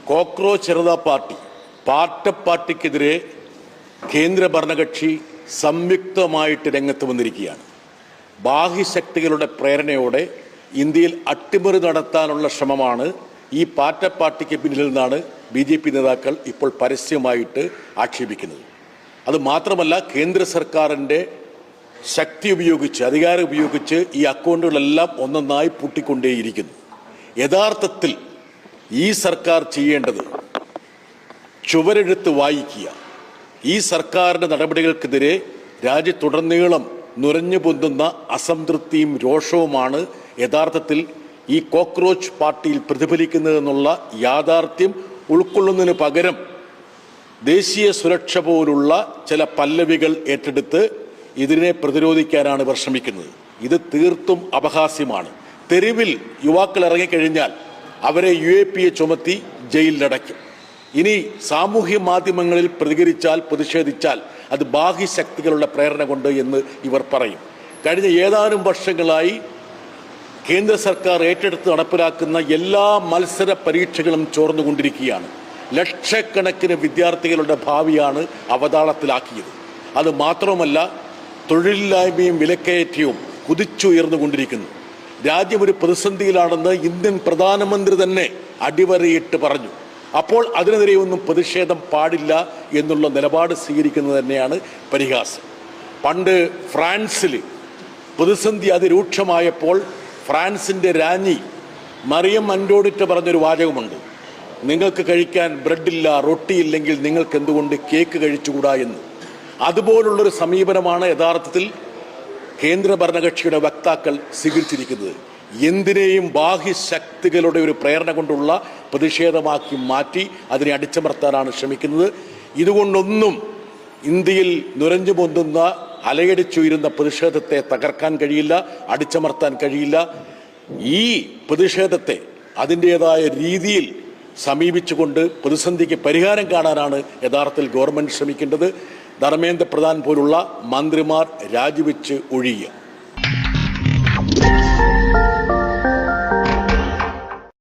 Cockroach Janata party പാർട്ടിക്കെതിരെ കേന്ദ്ര ഭരണകക്ഷി സംയുക്തമായിട്ട് രംഗത്ത് വന്നിരിക്കുകയാണ്. ബാഹ്യശക്തികളുടെ പ്രേരണയോടെ ഇന്ത്യയിൽ അട്ടിമറി നടത്താനുള്ള ശ്രമമാണ് ഈ പാർട്ടിക്ക് പിന്നിൽ നിന്നാണ് BJP നേതാക്കൾ ഇപ്പോൾ പരസ്യമായിട്ട് ആക്ഷേപിക്കുന്നത്. അത് മാത്രമല്ല, കേന്ദ്ര സർക്കാരിൻ്റെ ശക്തി ഉപയോഗിച്ച്, അധികാരം ഉപയോഗിച്ച് ഈ അക്കൗണ്ടുകളെല്ലാം ഒന്നൊന്നായി പൂട്ടിക്കൊണ്ടേയിരിക്കുന്നു. യഥാർത്ഥത്തിൽ ഈ സർക്കാർ ചെയ്യേണ്ടത് ചുവരെഴുത്ത് വായിക്കുക. ഈ സർക്കാരിൻ്റെ നടപടികൾക്കെതിരെ രാജ്യത്തുടനീളം നുരഞ്ഞു പൊന്തുന്ന അസംതൃപ്തിയും രോഷവുമാണ് യഥാർത്ഥത്തിൽ ഈ കോക്രോച്ച് പാർട്ടിയിൽ പ്രതിഫലിക്കുന്നതെന്നുള്ള യാഥാർത്ഥ്യം ഉൾക്കൊള്ളുന്നതിന് പകരം ദേശീയ സുരക്ഷ പോലുള്ള ചില പല്ലവികൾ ഏറ്റെടുത്ത് ഇതിനെ പ്രതിരോധിക്കാനാണ് ഇവർ ശ്രമിക്കുന്നത്. ഇത് തീർത്തും അപഹാസ്യമാണ്. തെരുവിൽ യുവാക്കൾ ഇറങ്ങിക്കഴിഞ്ഞാൽ അവരെ UAPA ചുമത്തി ജയിലിലടയ്ക്കും. ഇനി സാമൂഹ്യ മാധ്യമങ്ങളിൽ പ്രതിഷേധിച്ചാൽ അത് ബാഹ്യശക്തികളുടെ പ്രേരണ കൊണ്ട് എന്ന് ഇവർ പറയും. കഴിഞ്ഞ ഏതാനും വർഷങ്ങളായി കേന്ദ്ര സർക്കാർ ഏറ്റെടുത്ത് നടപ്പിലാക്കുന്ന എല്ലാ മത്സര പരീക്ഷകളും ചോർന്നുകൊണ്ടിരിക്കുകയാണ്. ലക്ഷക്കണക്കിന് വിദ്യാർത്ഥികളുടെ ഭാവിയാണ് അവതാളത്തിലാക്കിയത്. അത് മാത്രമല്ല, തൊഴിലില്ലായ്മയും വിലക്കയറ്റവും കുതിച്ചുയർന്നുകൊണ്ടിരിക്കുന്നു. രാജ്യം ഒരു പ്രതിസന്ധിയിലാണെന്ന് ഇന്ത്യൻ പ്രധാനമന്ത്രി തന്നെ അടിവരയിട്ട് പറഞ്ഞു. അപ്പോൾ അതിനെതിരെ ഒന്നും പ്രതിഷേധം പാടില്ല എന്നുള്ള നിലപാട് സ്വീകരിക്കുന്നത് തന്നെയാണ് പരിഹാസം. പണ്ട് ഫ്രാൻസിൽ പ്രതിസന്ധി അതിരൂക്ഷമായപ്പോൾ ഫ്രാൻസിൻ്റെ രാജ്ഞി മറിയം അൻറ്റോണിറ്റ പറഞ്ഞൊരു വാചകമുണ്ട്: നിങ്ങൾക്ക് കഴിക്കാൻ ബ്രെഡില്ല, റൊട്ടിയില്ലെങ്കിൽ നിങ്ങൾക്ക് എന്തുകൊണ്ട് കേക്ക് കഴിച്ചുകൂടാ എന്ന്. അതുപോലുള്ളൊരു സമീപനമാണ് യഥാർത്ഥത്തിൽ കേന്ദ്ര ഭരണകക്ഷിയുടെ വക്താക്കൾ സ്വീകരിച്ചിരിക്കുന്നത്. എന്തിനേയും ബാഹ്യശക്തികളുടെ ഒരു പ്രേരണ കൊണ്ടുള്ള പ്രതിഷേധമാക്കി മാറ്റി അതിനെ അടിച്ചമർത്താനാണ് ശ്രമിക്കുന്നത്. ഇതുകൊണ്ടൊന്നും ഇന്ത്യയിൽ നുരഞ്ഞു പൊന്തുന്ന അലയടിച്ചുയരുന്ന പ്രതിഷേധത്തെ തകർക്കാൻ കഴിയില്ല, അടിച്ചമർത്താൻ കഴിയില്ല. ഈ പ്രതിഷേധത്തെ അതിൻ്റേതായ രീതിയിൽ സമീപിച്ചുകൊണ്ട് പ്രതിസന്ധിക്ക് പരിഹാരം കാണാനാണ് യഥാർത്ഥത്തിൽ ഗവൺമെൻറ് ശ്രമിക്കേണ്ടത്. ധർമ്മേന്ദ്ര പ്രധാൻ പോലുള്ള മന്ത്രിമാർ രാജിവെച്ച് ഒഴിയുക.